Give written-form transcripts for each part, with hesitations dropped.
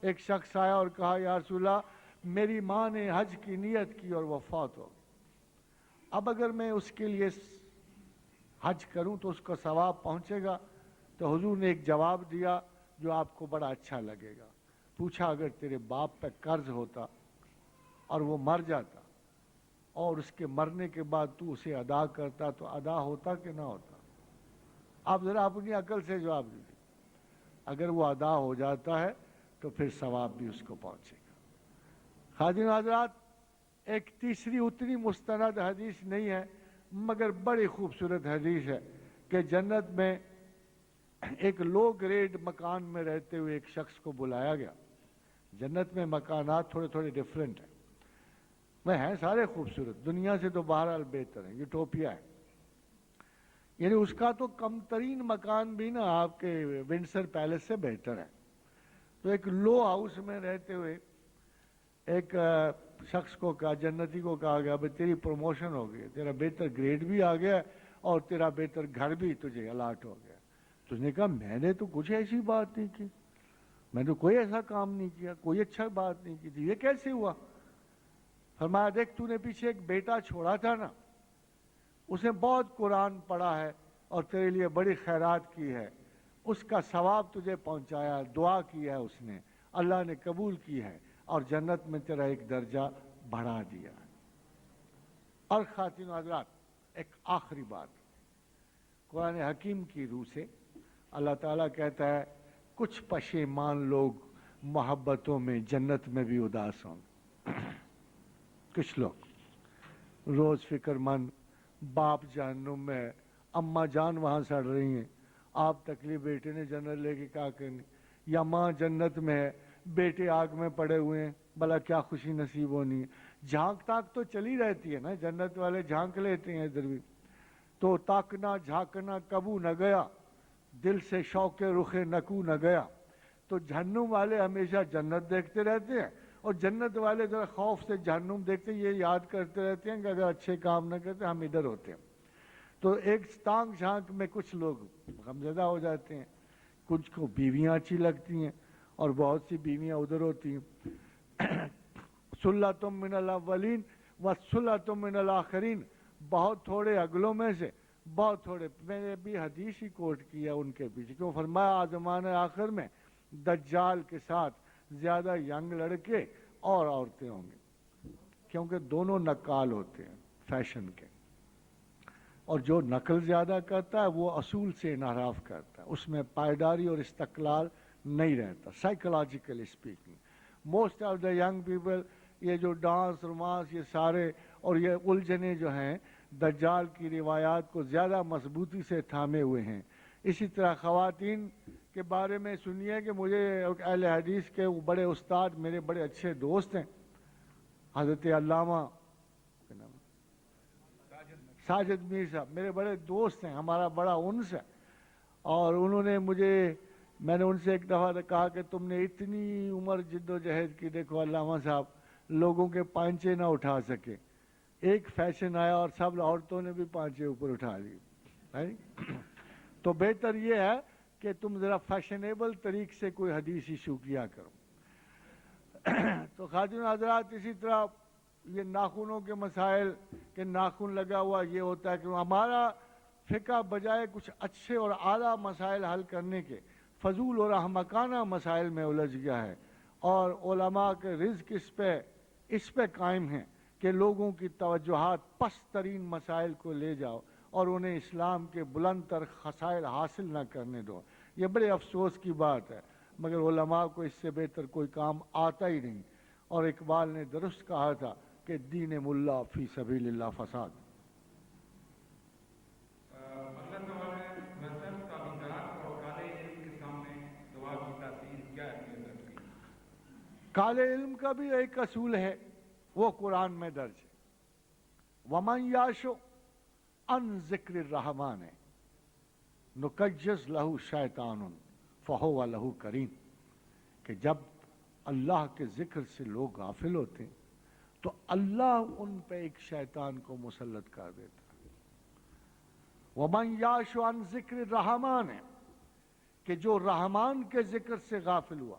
ایک شخص آیا اور کہا یا رسول اللہ میری ماں نے حج کی نیت کی اور وفات ہو گئی، اب اگر میں اس کے لیے حج کروں تو اس کو ثواب پہنچے گا؟ تو حضور نے ایک جواب دیا جو آپ کو بڑا اچھا لگے گا۔ پوچھا اگر تیرے باپ پہ قرض ہوتا اور وہ مر جاتا اور اس کے مرنے کے بعد تو اسے ادا کرتا تو ادا ہوتا کہ نہ ہوتا؟ آپ ذرا اپنی عقل سے جواب دیجیے۔ اگر وہ ادا ہو جاتا ہے تو پھر ثواب بھی اس کو پہنچے گا۔ خادم حضرات، ایک تیسری اتنی مستند حدیث نہیں ہے مگر بڑی خوبصورت حدیث ہے کہ جنت میں ایک لو گریڈ مکان میں رہتے ہوئے ایک شخص کو بلایا گیا۔ جنت میں مکانات تھوڑے تھوڑے ڈیفرنٹ ہیں، وہ ہیں سارے خوبصورت، دنیا سے تو بہرحال بہتر ہیں، یوٹوپیا ہے۔ یعنی اس کا تو کم ترین مکان بھی نا آپ کے ونڈسر پیلس سے بہتر ہے۔ تو ایک لو ہاؤس میں رہتے ہوئے ایک شخص کو کہا، جنتی کو کہا گیا بھئی تیری پروموشن ہو گئی، تیرا بہتر گریڈ بھی آ گیا اور تیرا بہتر گھر بھی تجھے الاٹ ہو گیا۔ تو اس نے کہا میں نے تو کچھ ایسی بات نہیں کی، میں نے کوئی ایسا کام نہیں کیا، کوئی اچھا بات نہیں کی تھی، یہ کیسے ہوا؟ فرمایا دیکھ تو نے پیچھے ایک بیٹا چھوڑا تھا نا، اس نے بہت قرآن پڑھا ہے اور تیرے لیے بڑی خیرات کی ہے، اس کا ثواب تجھے پہنچایا، دعا کی ہے اس نے، اللہ نے قبول کی ہے اور جنت میں تیرا ایک درجہ بڑھا دیا ہے۔ اور خواتین و حضرات، ایک آخری بات، قرآن حکیم کی روح سے اللہ تعالیٰ کہتا ہے کچھ پشیمان لوگ محبتوں میں جنت میں بھی اداس ہوں گے۔ کچھ لوگ روز فکر مند، باپ جہنم میں، اماں جان وہاں سڑ رہی ہیں، آپ تکلیف بیٹے نے جنت لے کے کیا کرنی، یا ماں جنت میں ہے بیٹے آگ میں پڑے ہوئے ہیں، بھلا کیا خوشی نصیب ہونی ہے۔ جھانک تاک تو چلی رہتی ہے نا، جنت والے جھانک لیتے ہیں ادھر بھی۔ تو تاکنا جھانکنا کبو نہ گیا، دل سے شوق رخ نکو نہ گیا۔ تو جہنم والے ہمیشہ جنت دیکھتے رہتے ہیں اور جنت والے ذرا خوف سے جہنم دیکھتے ہیں، یہ یاد کرتے رہتے ہیں کہ اگر اچھے کام نہ کرتے ہم ادھر ہوتے ہیں۔ تو ایک ٹانگ جھانک میں کچھ لوگ غمزدہ ہو جاتے ہیں، کچھ کو بیویاں اچھی لگتی ہیں اور بہت سی بیویاں ادھر ہوتی ہیں۔ سلۃم من الاولین وسلۃم من الآخرین، بہت تھوڑے اگلوں میں سے بہت تھوڑے، میں نے بھی حدیث ہی کوٹ کیا ان کے پیچھے، کیوں فرمایا زمان آخر میں دجال کے ساتھ زیادہ ینگ لڑکے اور عورتیں ہوں گے، کیونکہ دونوں نقال ہوتے ہیں فیشن کے، اور جو نقل زیادہ کرتا ہے وہ اصول سے انحراف کرتا ہے، اس میں پائیداری اور استقلال نہیں رہتا۔ Psychological speaking most of the young people یہ جو ڈانس رومانس یہ سارے اور یہ الجھنے جو ہیں دجال کی روایات کو زیادہ مضبوطی سے تھامے ہوئے ہیں۔ اسی طرح خواتین کے بارے میں سنیے کہ مجھے اہل حدیث کے بڑے استاد میرے بڑے اچھے دوست ہیں، حضرت علامہ ساجد میر صاحب میرے بڑے دوست ہیں، ہمارا بڑا انس ہے، اور انہوں نے میں نے ان سے ایک دفعہ کہا کہ تم نے اتنی عمر جد و جہد کی، دیکھو علامہ صاحب لوگوں کے پانچے نہ اٹھا سکے، ایک فیشن آیا اور سب عورتوں نے بھی پانچے اوپر اٹھا لی۔ تو بہتر یہ ہے کہ تم ذرا فیشنیبل طریق سے کوئی حدیث ایشو کیا کرو۔ تو خاتون حضرات، اسی طرح یہ ناخنوں کے مسائل کہ ناخن لگا ہوا یہ ہوتا ہے کہ ہمارا فقہ بجائے کچھ اچھے اور اعلیٰ مسائل حل کرنے کے فضول اور احمقانہ مسائل میں الجھ گیا ہے، اور علماء کے رزق اس پہ قائم ہیں کہ لوگوں کی توجہات پست ترین مسائل کو لے جاؤ اور انہیں اسلام کے بلند تر خصائل حاصل نہ کرنے دو۔ یہ بڑے افسوس کی بات ہے، مگر علماء کو اس سے بہتر کوئی کام آتا ہی نہیں، اور اقبال نے درست کہا تھا کہ دین ملا فی سبیل اللہ فساد۔ اگلا سوال ہے، ویسٹرن تعلیمات اور کالے علم کے سامنے دعا کی تاثیر کیا اہمیت رکھتی ہے؟ کالے علم کا بھی ایک اصول ہے، وہ قرآن میں درج ہے، وَمَنْ يَعْشُ عَنْ ذِكْرِ الرَّحْمَنِ نُكَيِّضْ لَهُ شَيْطَانٌ فَهُوَ لَهُ قَرِينٌ، کہ جب اللہ کے ذکر سے لوگ غافل ہوتے ہیں تو اللہ ان پہ ایک شیطان کو مسلط کر دیتا ہے۔ وَمَنْ يَعْشُ عَنْ ذِكْرِ الرَّحْمَنِ، کہ جو رحمان کے ذکر سے غافل ہوا،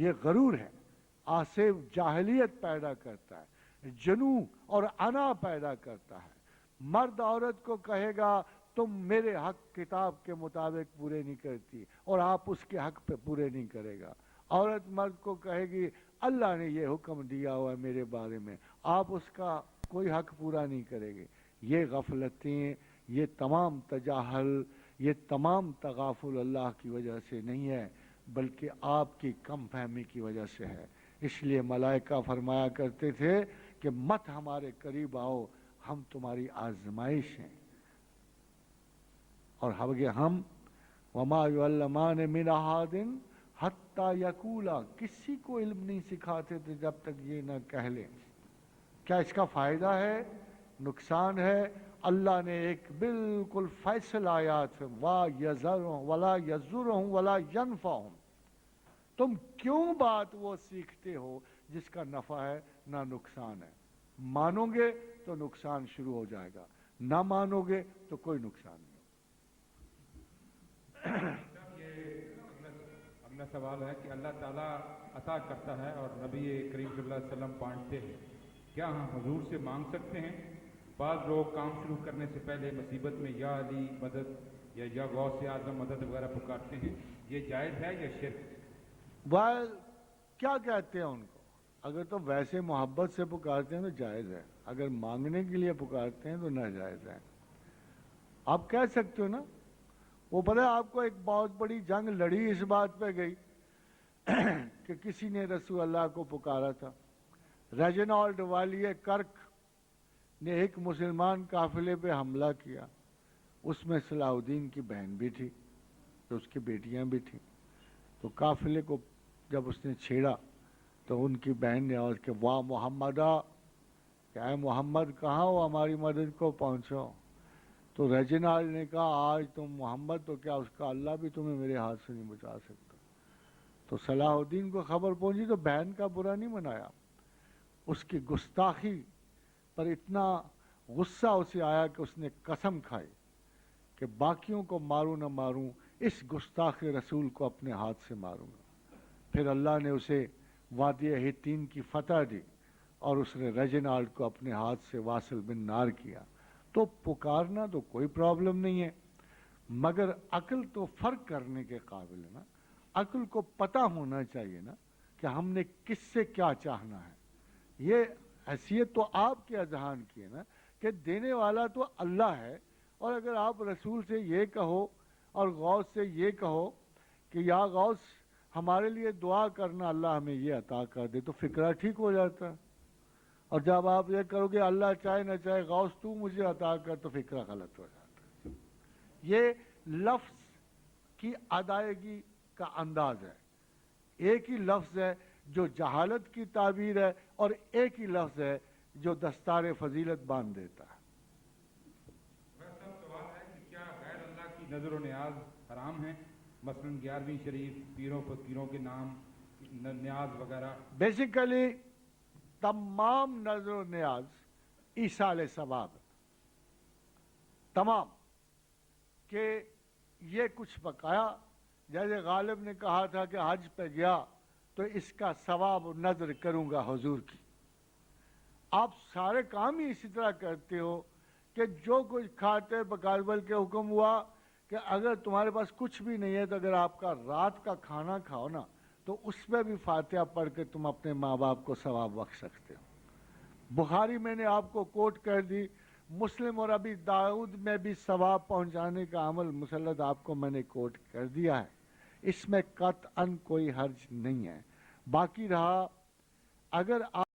یہ غرور ہے، آصف جاہلیت پیدا کرتا ہے، جنو اور انا پیدا کرتا ہے۔ مرد عورت کو کہے گا تم میرے حق کتاب کے مطابق پورے نہیں کرتی، اور آپ اس کے حق پہ پورے نہیں کرے گا۔ عورت مرد کو کہے گی اللہ نے یہ حکم دیا ہوا ہے میرے بارے میں، آپ اس کا کوئی حق پورا نہیں کرے گے۔ یہ غفلتیں، یہ تمام تجاہل، یہ تمام تغافل اللہ کی وجہ سے نہیں ہے، بلکہ آپ کی کم فہمی کی وجہ سے ہے۔ اس لیے ملائکہ فرمایا کرتے تھے کہ مت ہمارے قریب آؤ، ہم تمہاری آزمائش ہیں۔ اور ہم وما یعلمان من احد حتی یقولا، کسی کو علم نہیں سکھاتے تھے جب تک یہ نہ کہہ لیں۔ کیا اس کا فائدہ ہے؟ نقصان ہے؟ اللہ نے ایک بالکل فیصل آیات وا یذرہم ولا یضرہم ولا ینفعہم، تم کیوں بات وہ سیکھتے ہو جس کا نفع ہے نہ نقصان ہے؟ مانو گے تو نقصان شروع ہو جائے گا، نہ مانو گے تو کوئی نقصان نہیں۔ اگلا سوال ہے کہ اللہ تعالیٰ عطا کرتا ہے اور نبی کریم صلی اللہ علیہ وسلم بانٹتے ہیں، کیا ہم حضور سے مانگ سکتے ہیں؟ بعض لوگ کام شروع کرنے سے پہلے مصیبت میں یا علی مدد یا غوث اعظم مدد وغیرہ پکارتے ہیں، یہ جائز ہے یا شرک؟ کیا کہتے ہیں ان کو؟ اگر تو ویسے محبت سے پکارتے ہیں تو جائز ہے، اگر مانگنے کے لیے پکارتے ہیں تو ناجائز ہے۔ آپ کہہ سکتے ہو نا، وہ پتہ ہے آپ کو ایک بہت بڑی جنگ لڑی اس بات پہ گئی کہ کسی نے رسول اللہ کو پکارا تھا۔ ریجنالڈ والی کرک نے ایک مسلمان قافلے پہ حملہ کیا، اس میں صلاح الدین کی بہن بھی تھی، تو اس کی بیٹیاں بھی تھیں۔ تو قافلے کو جب اس نے چھیڑا تو ان کی بہن نے آواز کہ واہ محمدہ، کہ اے محمد کہاں ہو، ہماری مدد کو پہنچو۔ تو ریجنالڈ نے کہا آج تم محمد تو کیا، اس کا اللہ بھی تمہیں میرے ہاتھ سے نہیں بچا سکتا۔ تو صلاح الدین کو خبر پہنچی تو بہن کا برا نہیں منایا، اس کی گستاخی پر اتنا غصہ اسے آیا کہ اس نے قسم کھائی کہ باقیوں کو ماروں نہ ماروں، اس گستاخ رسول کو اپنے ہاتھ سے ماروں گا۔ پھر اللہ نے اسے وادی ہتین کی فتح دی اور اس نے ریجنالڈ کو اپنے ہاتھ سے واصل بن نار کیا۔ تو پکارنا تو کوئی پرابلم نہیں ہے، مگر عقل تو فرق کرنے کے قابل ہے نا، عقل کو پتہ ہونا چاہیے نا کہ ہم نے کس سے کیا چاہنا ہے۔ یہ حیثیت تو آپ کے اذہان کی ہے نا کہ دینے والا تو اللہ ہے، اور اگر آپ رسول سے یہ کہو اور غوث سے یہ کہو کہ یا غوث ہمارے لیے دعا کرنا اللہ ہمیں یہ عطا کر دے، تو فکرہ ٹھیک ہو جاتا ہے۔ اور جب آپ یہ کرو گے اللہ چاہے نہ چاہے غوث تو مجھے عطا کر، تو فکرہ غلط ہو جاتا ہے۔ یہ لفظ کی ادائیگی کا انداز ہے، ایک ہی لفظ ہے جو جہالت کی تعبیر ہے، اور ایک ہی لفظ ہے جو دستار فضیلت باندھ دیتا ہے۔ ویسا سوال ہے کہ کیا غیر اللہ کی نظر و نیاز حرام ہے؟ مثلاً 11ویں شریف، پیروں فقیروں کے نام نیاز وغیرہ۔ بیسیکلی تمام نظر و نیاز ایصال ثواب، تمام، کہ یہ کچھ بقایا، جیسے غالب نے کہا تھا کہ حج پہ گیا تو اس کا ثواب نظر کروں گا حضور کی۔ آپ سارے کام ہی اسی طرح کرتے ہو کہ جو کچھ کھاتے بقالبل کے حکم ہوا کہ اگر تمہارے پاس کچھ بھی نہیں ہے تو اگر آپ کا رات کا کھانا کھاؤ نا تو اس میں بھی فاتحہ پڑھ کے تم اپنے ماں باپ کو ثواب بخش سکتے ہو۔ بخاری میں نے آپ کو کوٹ کر دی، مسلم اور ابی داؤد میں بھی ثواب پہنچانے کا عمل مسلط آپ کو میں نے کوٹ کر دیا ہے، اس میں قطعاً کوئی حرج نہیں ہے۔ باقی رہا اگر آپ